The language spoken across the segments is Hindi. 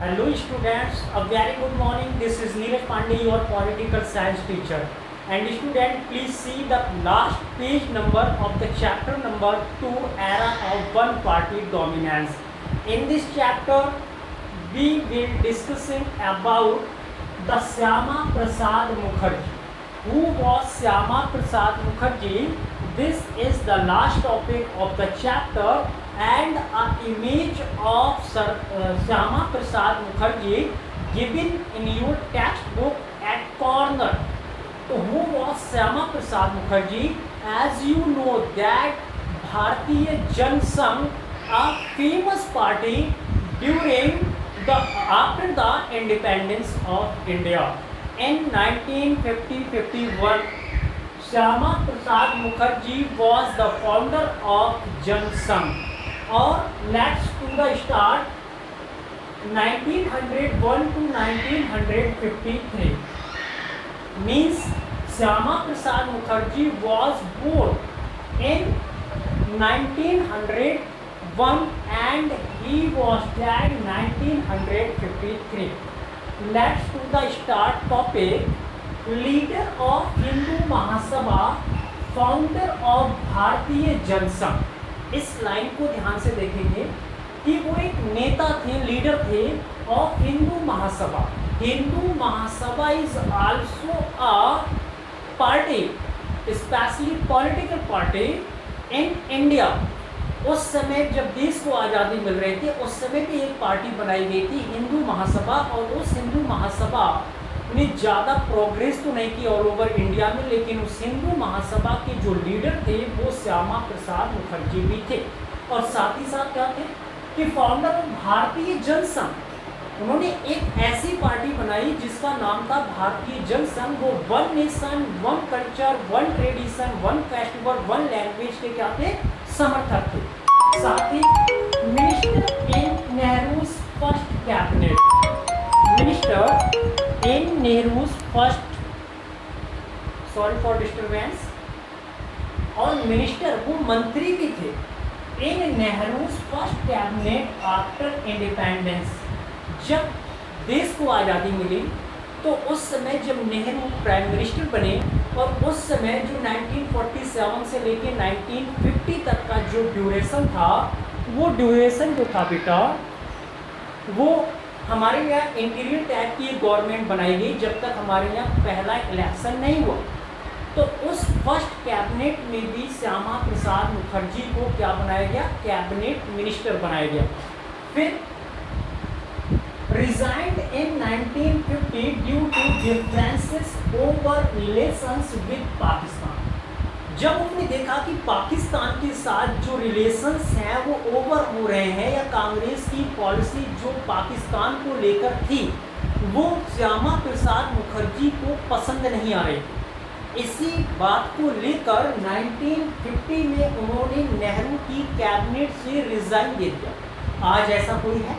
Hello students, a very good morning. This is Neeraj Pandey, your political science teacher. And student, please see the last page number of the chapter number 2, Era of One Party Dominance. In this chapter, we will discussing about the Syama Prasad Mukherjee. Who was Syama Prasad Mukherjee? This is the last topic of the chapter, and an image of Syama Prasad Mukherjee given in your textbook at corner. So who was Syama Prasad Mukherjee? As you know that Bharatiya Jan Sangh, a famous party during after the independence of India in 1950-51. Syama Prasad Mukherjee was the founder of Jan Sangh. Or let's do the start 1901 to 1953. Means Syama Prasad Mukherjee was born in 1901 and he was died in 1953. Let's do the start topic. Leader of Hindu Mahasabha, founder of भारतीय जनसंघ. इस लाइन को ध्यान से देखेंगे कि वो एक नेता थे, लीडर थे of Hindu Mahasabha. Hindu Mahasabha is also a party, specially political party in India. उस समय जब देश को आज़ादी मिल रही थी उस समय भी एक पार्टी बनाई गई थी हिंदू महासभा, और उस हिंदू महासभा ने ज़्यादा प्रोग्रेस तो नहीं की ऑल ओवर इंडिया में, लेकिन उस हिंदू महासभा के जो लीडर थे वो श्यामा प्रसाद मुखर्जी भी थे. और साथ ही साथ क्या थे कि फाउंडर ऑफ भारतीय जनसंघ. उन्होंने एक ऐसी पार्टी बनाई जिसका नाम था भारतीय जनसंघ. वो one nation, one culture, one tradition, one festival, one language के क्या थे, समर्थक थे. साथ ही minister in Nehru's first cabinet, minister in Nehru's first, sorry for disturbance, और मिनिस्टर वो मंत्री भी थे in Nehru's first cabinet after independence. जब देश को आज़ादी मिली तो उस समय जब नेहरू प्राइम मिनिस्टर बने, और उस समय जो 1947 से लेकर 1950 तक का जो ड्यूरेशन था, वो ड्यूरेशन जो था बेटा, वो हमारे यहाँ इंटीरियर टाइप की गवर्नमेंट बनाई गई जब तक हमारे यहाँ पहला इलेक्शन नहीं हुआ. तो उस फर्स्ट कैबिनेट में भी श्यामा प्रसाद मुखर्जी को क्या बनाया गया, कैबिनेट मिनिस्टर बनाया गया. फिर resigned in 1950 due to differences over relations with Pakistan. जब उन्होंने देखा कि पाकिस्तान के साथ जो रिलेशंस हैं वो ओवर हो रहे हैं, या कांग्रेस की पॉलिसी जो पाकिस्तान को लेकर थी वो श्यामा प्रसाद मुखर्जी को पसंद नहीं आ रही. इसी बात को लेकर 1950 में उन्होंने नेहरू की कैबिनेट से रिजाइन दे दिया. आज ऐसा कोई है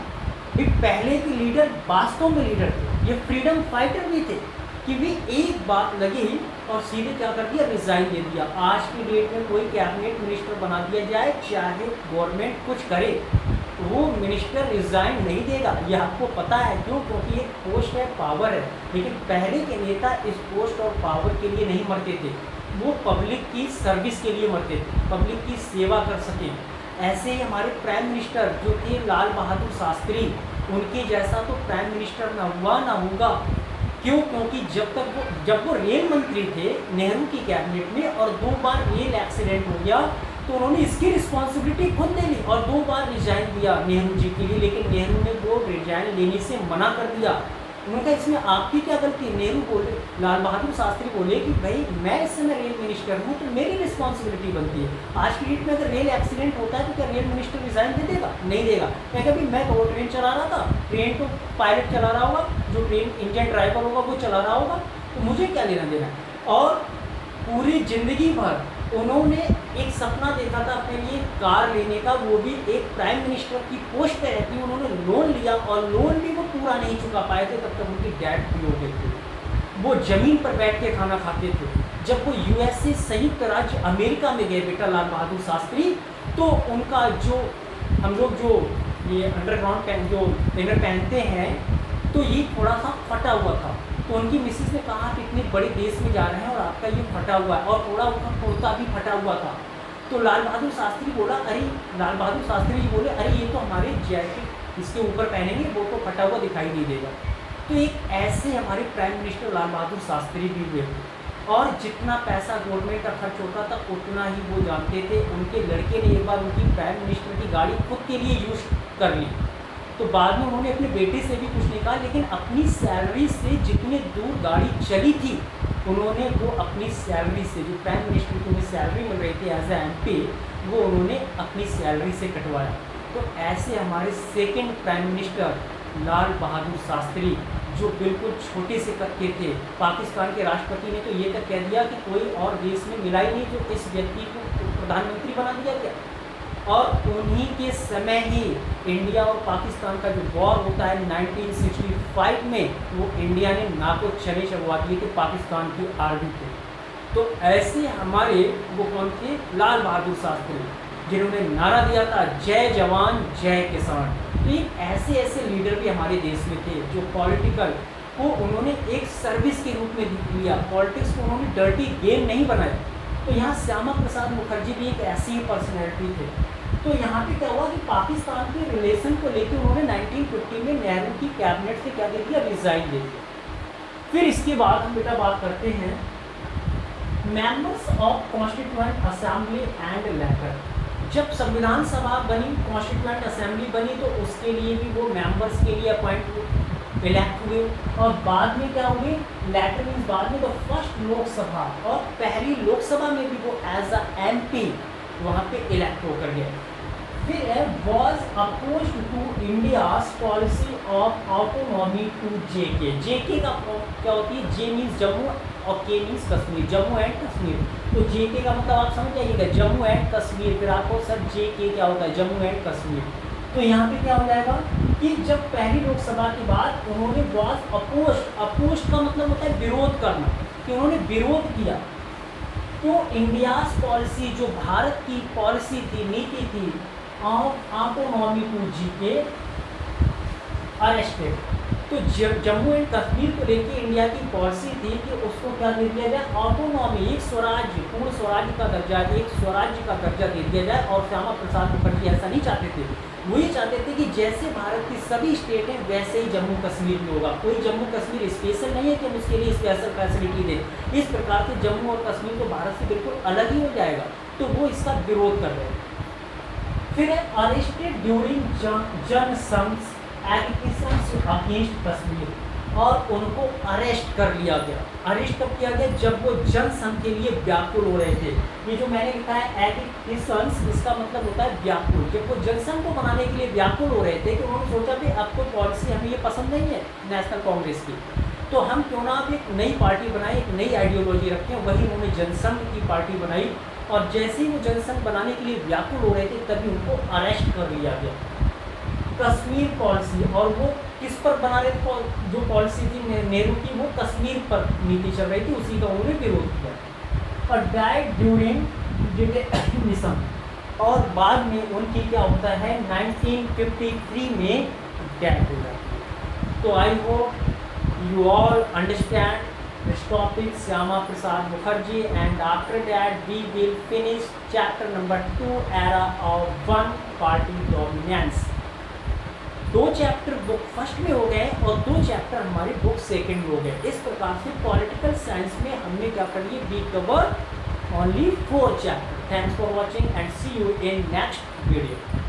भी, पहले के लीडर वास्तव में लीडर थे, ये फ्रीडम फाइटर भी थे कि भी एक बात लगी और सीधे क्या कर दिया, रिजाइन दे दिया. आज की डेट में कोई कैबिनेट मिनिस्टर बना दिया जाए, चाहे गवर्नमेंट कुछ करे, वो मिनिस्टर रिजाइन नहीं देगा. ये आपको पता है क्यों? क्योंकि एक पोस्ट है, पावर है. लेकिन पहले के नेता इस पोस्ट और पावर के लिए नहीं मरते थे, वो पब्लिक की सर्विस के लिए मरते थे, पब्लिक की सेवा कर सकें. ऐसे ही हमारे प्राइम मिनिस्टर जो थे लाल बहादुर शास्त्री, उनके जैसा तो प्राइम मिनिस्टर ना हुआ ना होगा. क्यों? क्योंकि जब वो रेल मंत्री थे नेहरू की कैबिनेट में, और 2 बार रेल एक्सीडेंट हो गया, तो उन्होंने इसकी रिस्पॉन्सिबिलिटी खुद ले ली और 2 बार रिजाइन दिया नेहरू जी के लिए. लेकिन नेहरू ने वो रिजाइन लेने से मना कर दिया. उन्होंने कहा इसमें आपकी क्या गलती. नेहरू बोले, लाल बहादुर शास्त्री बोले कि भाई मैं इस समय रेल मिनिस्टर हूँ तो मेरी रिस्पॉन्सिबिलिटी बनती है. आज की डेट में अगर रेल एक्सीडेंट होता है तो क्या रेल मिनिस्टर रिजाइन दे देगा? नहीं देगा. कहेगा भाई मैं तो वो ट्रेन चला रहा था, ट्रेन तो पायलट चला रहा होगा, जो ट्रेन इंजन ड्राइवर होगा वो चला रहा होगा, तो मुझे क्या लेना देना. और पूरी जिंदगी भर उन्होंने एक सपना देखा था अपने लिए कार लेने का, वो भी एक प्राइम मिनिस्टर की पोस्ट पे रहती. उन्होंने लोन लिया और लोन भी वो पूरा नहीं चुका पाए थे, तब तक उनकी डेथ भी हो गई थी. वो ज़मीन पर बैठ के खाना खाते थे. जब वो यूएसए संयुक्त राज्य अमेरिका में गए बेटा लाल बहादुर शास्त्री, तो उनका जो हम लोग जो ये अंडरग्राउंड पैंट जो इनर पहनते हैं, तो ये थोड़ा सा फटा हुआ था। तो उनकी मिसेस ने कहा कि इतने बड़े देश में जा रहे हैं और आपका ये फटा हुआ है, और थोड़ा उनका कुर्ता भी फटा हुआ था। तो लाल बहादुर शास्त्री बोला, अरे लाल बहादुर शास्त्री जी बोले, अरे ये तो हमारे जैकेट इसके ऊपर पहनेंगे, वो तो फटा हुआ दिखाई नहीं देगा। तो एक ऐसे हमारे प्राइम मिनिस्टर लाल बहादुर शास्त्री भी हुए, और जितना पैसा गवर्नमेंट का खर्च होता था उतना ही वो जानते थे। उनके लड़के ने एक बार उनकी प्राइम मिनिस्टर की गाड़ी खुद के लिए यूज कर ली, तो बाद में उन्होंने अपने बेटे से भी कुछ नहीं कहा, लेकिन अपनी सैलरी से जितने दूर गाड़ी चली थी उन्होंने वो अपनी सैलरी से, जो प्राइम मिनिस्टर की उन्हें सैलरी मिल रही थी एज ए MP, वो उन्होंने अपनी सैलरी से कटवाया। तो ऐसे हमारे second prime minister Lal Bahadur Shastri, जो बिल्कुल छोटे से करके थे, पाकिस्तान के राष्ट्रपति ने तो ये तक कह दिया कि कोई और देश में मिला ही नहीं जो इस व्यक्ति को प्रधानमंत्री बना दिया गया। और उन्हीं के समय ही इंडिया और पाकिस्तान का जो वॉर होता है 1965 में, वो इंडिया ने नाको चने चढ़वा दिए थे पाकिस्तान की आर्मी पे। तो ऐसे हमारे वो कौन थे, लाल बहादुर शास्त्री, जिन्होंने नारा दिया था जय जवान जय किसान। तो ये ऐसे ऐसे लीडर भी हमारे देश में थे जो पॉलिटिकल को उन्होंने एक सर्विस के रूप में लिया, पॉलिटिक्स को उन्होंने डर्टी गेम नहीं बनाया। तो यहाँ श्यामा प्रसाद मुखर्जी भी एक ऐसी ही पर्सनैलिटी थे। तो यहाँ पे क्या हुआ कि पाकिस्तान के रिलेशन को लेकर उन्होंने 1950 में नेहरू की कैबिनेट से क्या दे दिया, रिजाइन दे दिया। फिर इसके बाद हम बेटा बात करते हैं members of constituent assembly and later. जब संविधान सभा बनी, कॉन्स्टिट्यूएंट असेंबली बनी, तो उसके लिए भी वो मेंबर्स के लिए अपॉइंट इलेक्ट हुए। और बाद में क्या हुए, लेटर मीन्स बाद में, तो फर्स्ट लोकसभा और पहली लोकसभा में भी वो एज अ MP वहाँ पे इलेक्ट होकर गए। फिर was oppose to India's policy of autonomy to JK। JK का क्या होती है, J मीन्स जम्मू और K means Kashmir, Jammu and Kashmir. तो JK का मतलब आप समझ जाइएगा, जम्मू एंड कश्मीर। फिर आपको सर JK क्या होता है, जम्मू एंड कश्मीर। तो यहाँ पे क्या हो जाएगा कि जब पहली लोकसभा के बाद उन्होंने वॉज अपोज का मतलब होता है विरोध करना, कि उन्होंने विरोध किया। तो इंडियाज पॉलिसी, जो भारत की पॉलिसी थी, नीति थी, of autonomy to JK arrested. तो जम्मू एंड कश्मीर को लेकर इंडिया की पॉलिसी थी कि उसको क्या दे दिया जाए, ऑटोनॉमी, एक स्वराज्य, पूर्ण स्वराज्य का दर्जा, एक स्वराज्य का दर्जा दे दिया जाए। और श्यामा प्रसाद मुखर्जी ऐसा नहीं चाहते थे, वो ये चाहते थे कि जैसे भारत की सभी स्टेट हैं वैसे ही जम्मू कश्मीर में होगा। कोई जम्मू कश्मीर स्पेशल नहीं है कि हम उसके लिए स्पेशल फैसिलिटी दें। इस प्रकार से जम्मू और कश्मीर तो भारत से बिल्कुल अलग ही हो जाएगा। तो वो इसका विरोध कर रहे हैं। फिर arrested during Jan Sangh agitations against Kashmir, और उनको अरेस्ट कर लिया गया। अरेस्ट कब किया गया, जब वो जनसंघ के लिए व्याकुल हो रहे थे। ये जो मैंने लिखा है एजिटेशंस, इसका मतलब होता है व्याकुल। जब वो जनसंघ को बनाने के लिए व्याकुल हो रहे थे, तो उन्होंने सोचा कि अब तो पॉलिसी हमें ये पसंद नहीं है नेशनल कांग्रेस की, तो हम क्यों ना अब एक नई पार्टी बनाएं, एक नई आइडियोलॉजी रखें। वही उन्होंने जनसंघ की पार्टी बनाई, और जैसे ही वो जनसंघ बनाने के लिए व्याकुल हो रहे थे तभी उनको अरेस्ट कर लिया गया। कश्मीर पॉलिसी, और वो किस पर बना रहे थे, जो पॉलिसी थी नेहरू की, वो कश्मीर पर नीति चल रही थी, उसी का उन्होंने विरोध किया। और डाइड ड्यूरिंग डिटेनिशन, और बाद में उनकी क्या होता है 1953 में डेथ हो जाती है। तो I hope you all understand this topic, Syama Prasad Mukherjee, and after that we will finish chapter number 2, era of one party dominance। 2 chapter book first में हो गए और 2 चैप्टर हमारे बुक सेकंड में हो गए। इस प्रकार से पॉलिटिकल साइंस में हमने क्या कर लिया, we cover only 4 chapter। Thanks for watching and see you in next video।